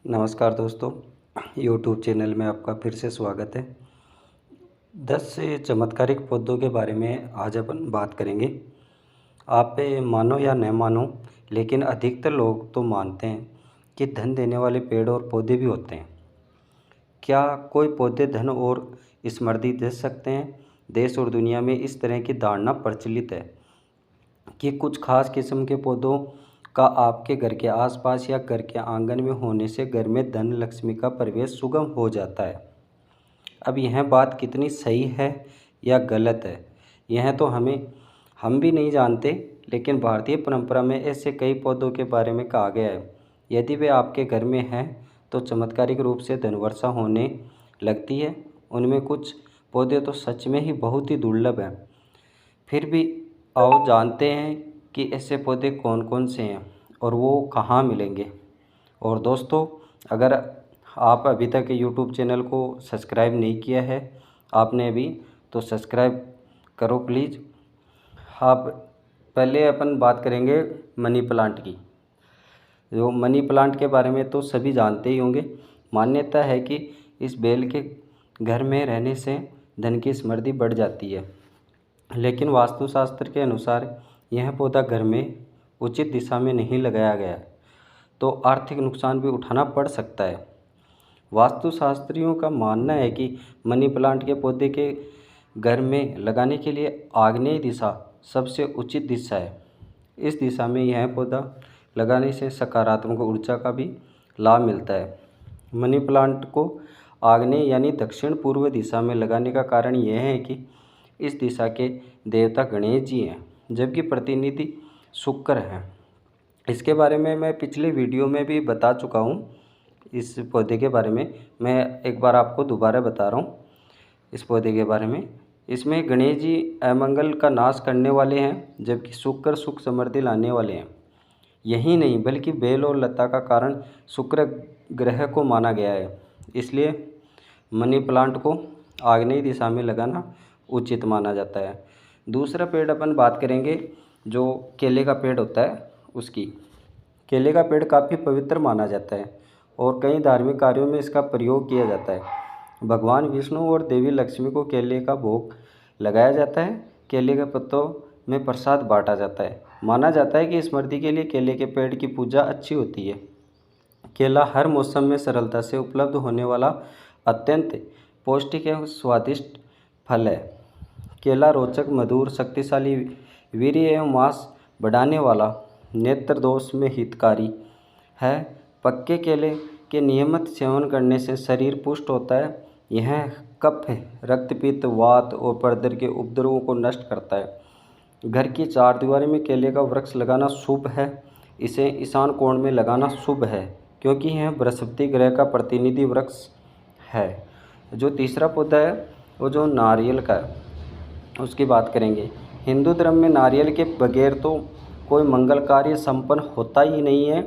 नमस्कार दोस्तों, YouTube channel में आपका फिर से स्वागत है। 10 से चमत्कारिक पौधों के बारे में आज अपन बात करेंगे। आप मानो या न मानो, लेकिन अधिकतर लोग तो मानते हैं कि धन देने वाले पेड़ और पौधे भी होते हैं। क्या कोई पौधे धन और समृद्धि दे सकते हैं? देश और दुनिया में इस तरह की धारणा प्रचलित है कि कुछ खास किस्म के पौधों का आपके घर के आसपास या घर के आंगन में होने से घर में धन लक्ष्मी का प्रवेश सुगम हो जाता है। अब यह बात कितनी सही है या गलत है, यह तो हम भी नहीं जानते, लेकिन भारतीय परंपरा में ऐसे कई पौधों के बारे में कहा गया है। यदि वे आपके घर में हैं तो चमत्कारिक रूप से धन वर्षा होने लगती है। उनमें कुछ पौधे तो सच में ही बहुत ही दुर्लभ हैं। फिर भी आओ जानते हैं कि ऐसे पौधे कौन कौन से हैं और वो कहाँ मिलेंगे। और दोस्तों, अगर आप अभी तक यूट्यूब चैनल को सब्सक्राइब नहीं किया है आपने अभी, तो सब्सक्राइब करो प्लीज़। आप पहले अपन बात करेंगे मनी प्लांट की। जो मनी प्लांट के बारे में तो सभी जानते ही होंगे। मान्यता है कि इस बेल के घर में रहने से धन की समृद्धि बढ़ जाती है, लेकिन वास्तुशास्त्र के अनुसार यह पौधा घर में उचित दिशा में नहीं लगाया गया है तो आर्थिक नुकसान भी उठाना पड़ सकता है। वास्तुशास्त्रियों का मानना है कि मनी प्लांट के पौधे के घर में लगाने के लिए आग्नेय दिशा सबसे उचित दिशा है। इस दिशा में यह पौधा लगाने से सकारात्मक ऊर्जा का भी लाभ मिलता है। मनी प्लांट को आग्नेय यानी दक्षिण पूर्व दिशा में लगाने का कारण यह है कि इस दिशा के देवता गणेश जी हैं, जबकि प्रतिनिधि शुक्र हैं। इसके बारे में मैं पिछले वीडियो में भी बता चुका हूँ। इस पौधे के बारे में मैं एक बार आपको दोबारा बता रहा हूँ। इस पौधे के बारे में, इसमें गणेश जी अमंगल का नाश करने वाले हैं, जबकि शुक्र सुख समृद्धि लाने वाले हैं। यही नहीं बल्कि बेल और लता का कारण शुक्र ग्रह को माना गया है। इसलिए मनी प्लांट को आग्नेय दिशा में लगाना उचित माना जाता है। दूसरा पेड़ अपन बात करेंगे, जो केले का पेड़ होता है उसकी। केले का पेड़ काफ़ी पवित्र माना जाता है और कई धार्मिक कार्यों में इसका प्रयोग किया जाता है। भगवान विष्णु और देवी लक्ष्मी को केले का भोग लगाया जाता है। केले के पत्तों में प्रसाद बांटा जाता है। माना जाता है कि समृद्धि के लिए केले के पेड़ की पूजा अच्छी होती है। केला हर मौसम में सरलता से उपलब्ध होने वाला अत्यंत पौष्टिक एवं स्वादिष्ट फल है। केला रोचक, मधुर, शक्तिशाली, वीर्य एवं मांस बढ़ाने वाला, नेत्र दोष में हितकारी है। पक्के केले के नियमित सेवन करने से शरीर पुष्ट होता है। यह कफ, रक्तपित्त, वात और प्रदर के उपद्रवों को नष्ट करता है। घर की चारदीवारी में केले का वृक्ष लगाना शुभ है। इसे ईशान कोण में लगाना शुभ है, क्योंकि यह बृहस्पति ग्रह का प्रतिनिधि वृक्ष है। जो तीसरा पौधा है वो जो नारियल का है, उसकी बात करेंगे। हिंदू धर्म में नारियल के बगैर तो कोई मंगल कार्य संपन्न होता ही नहीं है।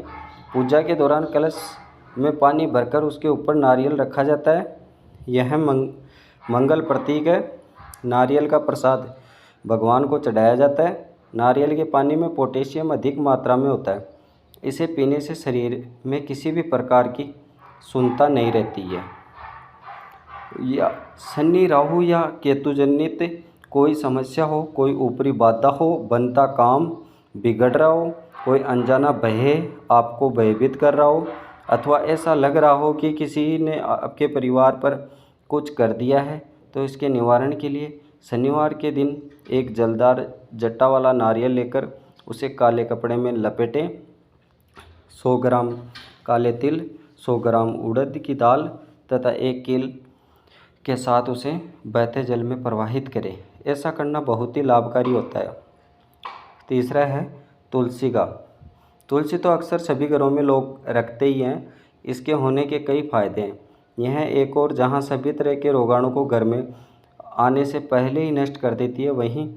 पूजा के दौरान कलश में पानी भरकर उसके ऊपर नारियल रखा जाता है। यह मंगल प्रतीक है। नारियल का प्रसाद भगवान को चढ़ाया जाता है। नारियल के पानी में पोटेशियम अधिक मात्रा में होता है। इसे पीने से शरीर में किसी भी प्रकार की शून्यता नहीं रहती है। या शनि, राहु या केतु जनित कोई समस्या हो, कोई ऊपरी बाधा हो, बनता काम बिगड़ रहा हो, कोई अनजाना भय आपको भयभीत कर रहा हो, अथवा ऐसा लग रहा हो कि किसी ने आपके परिवार पर कुछ कर दिया है, तो इसके निवारण के लिए शनिवार के दिन एक जलदार जट्टा वाला नारियल लेकर उसे काले कपड़े में लपेटें। 100 ग्राम काले तिल, 100 ग्राम उड़द की दाल तथा 1 कील के साथ उसे बहते जल में प्रवाहित करें। ऐसा करना बहुत ही लाभकारी होता है। तीसरा है तुलसी का। तुलसी तो अक्सर सभी घरों में लोग रखते ही हैं। इसके होने के कई फायदे हैं। यह एक और जहां सभी तरह के रोगाणु को घर में आने से पहले ही नष्ट कर देती है, वहीं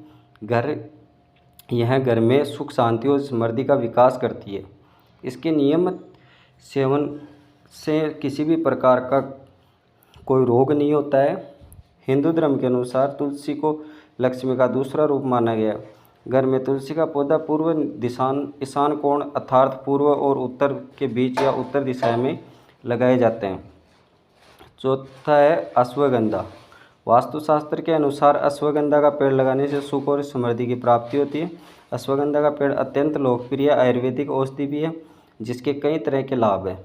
यह घर में सुख, शांति और समृद्धि का विकास करती है। इसके नियमित सेवन से किसी भी प्रकार का कोई रोग नहीं होता है। हिंदू धर्म के अनुसार तुलसी को लक्ष्मी का दूसरा रूप माना गया। घर में तुलसी का पौधा पूर्व ईशान कोण अर्थात पूर्व और उत्तर के बीच या उत्तर दिशा में लगाए जाते हैं। चौथा है अश्वगंधा। वास्तुशास्त्र के अनुसार अश्वगंधा का पेड़ लगाने से सुख और समृद्धि की प्राप्ति होती है। अश्वगंधा का पेड़ अत्यंत लोकप्रिय आयुर्वेदिक औषधि भी है, जिसके कई तरह के लाभ हैं।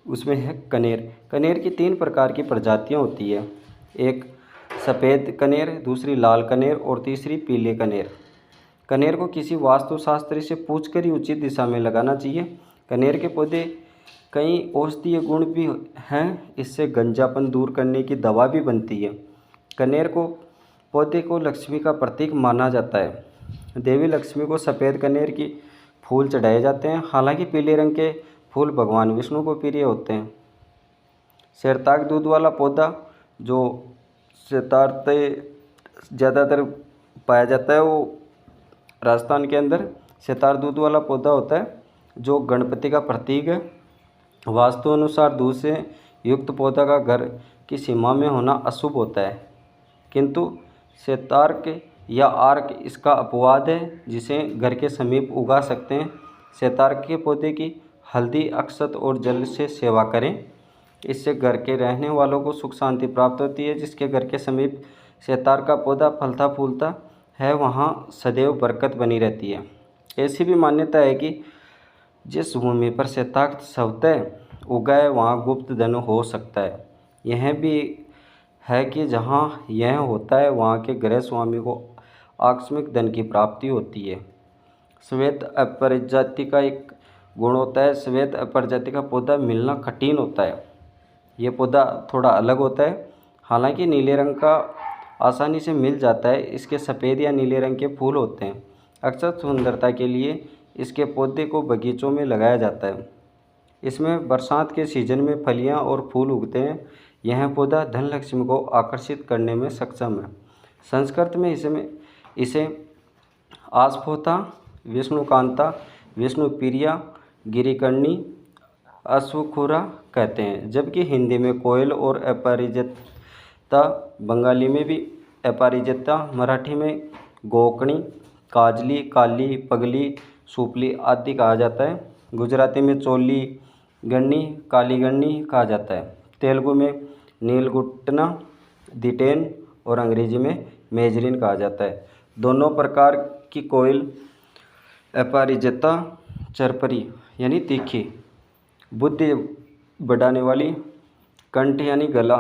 उसमें है कनेर। कनेर की 3 प्रकार की प्रजातियां होती है। एक सफ़ेद कनेर, दूसरी लाल कनेर और तीसरी पीले कनेर। कनेर को किसी वास्तुशास्त्री से पूछकर ही उचित दिशा में लगाना चाहिए। कनेर के पौधे कई औषधीय गुण भी हैं, इससे गंजापन दूर करने की दवा भी बनती है। कनेर को पौधे को लक्ष्मी का प्रतीक माना जाता है। देवी लक्ष्मी को सफ़ेद कनेर की फूल चढ़ाए जाते हैं। हालांकि पीले रंग के फूल भगवान विष्णु को प्रिय होते हैं। सैरताग दूध वाला पौधा जो शतारते ज़्यादातर पाया जाता है, वो राजस्थान के अंदर सितार दूध वाला पौधा होता है, जो गणपति का प्रतीक है। वास्तु अनुसार दूध से युक्त पौधा का घर की सीमा में होना अशुभ होता है, किंतु शतार्क या आर्क इसका अपवाद है, जिसे घर के समीप उगा सकते हैं। शतार्क के पौधे की हल्दी, अक्षत और जल से सेवा करें। इससे घर के रहने वालों को सुख शांति प्राप्त होती है। जिसके घर के समीप शतार्क का पौधा फलता फूलता है, वहाँ सदैव बरकत बनी रहती है। ऐसी भी मान्यता है कि जिस भूमि पर शतार्क स्वतः उगा है, वहाँ गुप्त धन हो सकता है। यह भी है कि जहाँ यह होता है, वहाँ के गृह स्वामी को आकस्मिक धन की प्राप्ति होती है। श्वेत अपरजाति का एक गुण होता है। श्वेत अपरजाति का पौधा मिलना कठिन होता है। ये पौधा थोड़ा अलग होता है। हालांकि नीले रंग का आसानी से मिल जाता है। इसके सफ़ेद या नीले रंग के फूल होते हैं। अक्सर सुंदरता के लिए इसके पौधे को बगीचों में लगाया जाता है। इसमें बरसात के सीजन में फलियां और फूल उगते हैं। यह पौधा धन लक्ष्मी को आकर्षित करने में सक्षम है। संस्कृत में इसे आस्फोता, विष्णुकांता, विष्णुप्रिया, गिरिकर्णी, अश्वखुरा कहते हैं, जबकि हिंदी में कोयल और अपराजिता, बंगाली में भी अपराजिता, मराठी में गोकणी, काजली, काली, पगली, सुपली आदि कहा जाता है। गुजराती में चोली गन्नी, काली गन्नी कहा जाता है। तेलुगु में नीलगुट्टना, दिटेन और अंग्रेजी में मेजरीन कहा जाता है। दोनों प्रकार की कोयल अपराजिता चरपरी यानी तीखी, बुद्धि बढ़ाने वाली, कंठ यानी गला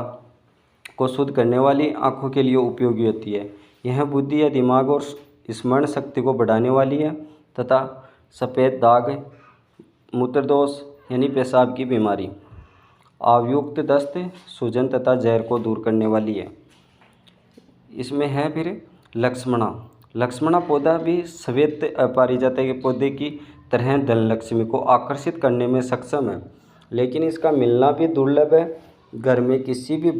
को शुद्ध करने वाली, आँखों के लिए उपयोगी होती है। यह बुद्धि या दिमाग और स्मरण शक्ति को बढ़ाने वाली है तथा सफ़ेद दाग, मूत्रदोष यानी पेशाब की बीमारी, आयुक्त दस्त, सूजन तथा जहर को दूर करने वाली है। इसमें है फिर लक्ष्मणा। लक्ष्मणा पौधा भी श्वेत अपराजिता के पौधे की तरह धन लक्ष्मी को आकर्षित करने में सक्षम है, लेकिन इसका मिलना भी दुर्लभ है। घर में किसी भी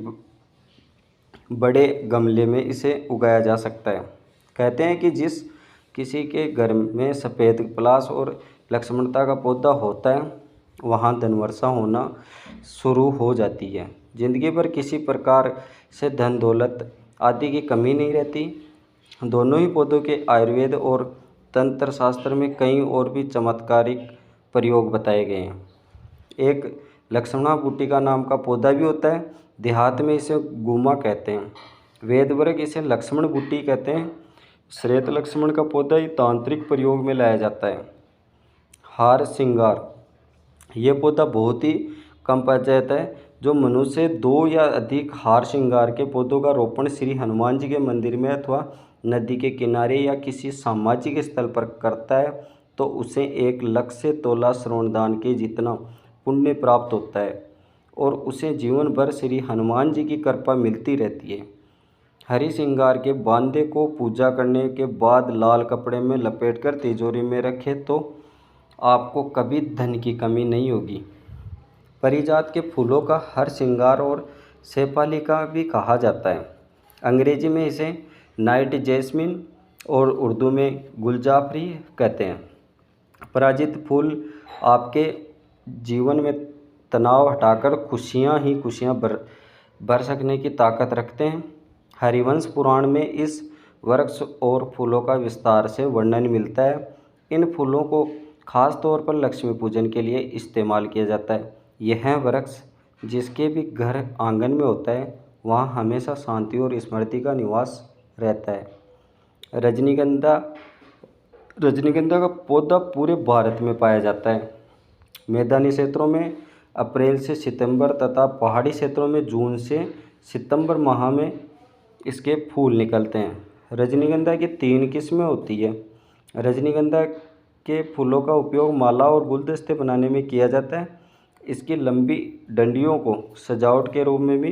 बड़े गमले में इसे उगाया जा सकता है। कहते हैं कि जिस किसी के घर में सफ़ेद पलाश और लक्ष्मणता का पौधा होता है, वहाँ धनवर्षा होना शुरू हो जाती है। ज़िंदगी भर किसी प्रकार से धन दौलत आदि की कमी नहीं रहती। दोनों ही पौधों के आयुर्वेद और तंत्र शास्त्र में कई और भी चमत्कारिक प्रयोग बताए गए हैं। एक लक्ष्मणा बूटिका नाम का पौधा भी होता है। देहात में इसे गुमा कहते हैं। वेद वर्ग इसे लक्ष्मण बूटी कहते हैं। श्वेत लक्ष्मण का पौधा ही तांत्रिक प्रयोग में लाया जाता है। हार श्रृंगार, ये पौधा बहुत ही कम पाया जाता है। जो मनुष्य 2 या अधिक हार श्रृंगार के पौधों का रोपण श्री हनुमान जी के मंदिर में अथवा नदी के किनारे या किसी सामाजिक स्थल पर करता है, तो उसे 1 लाख से तोला श्रवणदान के जितना पुण्य प्राप्त होता है और उसे जीवन भर श्री हनुमान जी की कृपा मिलती रहती है। हरी श्रृंगार के बांदे को पूजा करने के बाद लाल कपड़े में लपेटकर तिजोरी में रखें तो आपको कभी धन की कमी नहीं होगी। परिजात के फूलों का हर श्रृंगार और शेफालिका भी कहा जाता है। अंग्रेजी में इसे नाइट जैस्मिन और उर्दू में गुलजाफरी कहते हैं। पराजित फूल आपके जीवन में तनाव हटाकर खुशियाँ ही खुशियाँ भर सकने की ताकत रखते हैं। हरिवंश पुराण में इस वृक्ष और फूलों का विस्तार से वर्णन मिलता है। इन फूलों को खास तौर पर लक्ष्मी पूजन के लिए इस्तेमाल किया जाता है। यह वृक्ष जिसके भी घर आंगन में होता है वहाँ हमेशा शांति और स्मृति का निवास रहता है। रजनीगंधा रजनीगंधा का पौधा पूरे भारत में पाया जाता है। मैदानी क्षेत्रों में अप्रैल से सितंबर तथा पहाड़ी क्षेत्रों में जून से सितंबर माह में इसके फूल निकलते हैं। रजनीगंधा की 3 किस्में होती है। रजनीगंधा के फूलों का उपयोग माला और गुलदस्ते बनाने में किया जाता है। इसकी लंबी डंडियों को सजावट के रूप में भी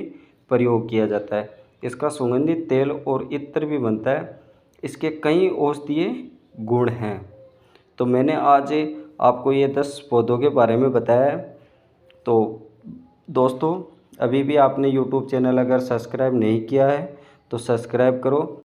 प्रयोग किया जाता है। इसका सुगंधित तेल और इत्र भी बनता है। इसके कई औषधीय गुण हैं। तो मैंने आज आपको ये 10 पौधों के बारे में बताया है। तो दोस्तों, अभी भी आपने यूट्यूब चैनल अगर सब्सक्राइब नहीं किया है तो सब्सक्राइब करो।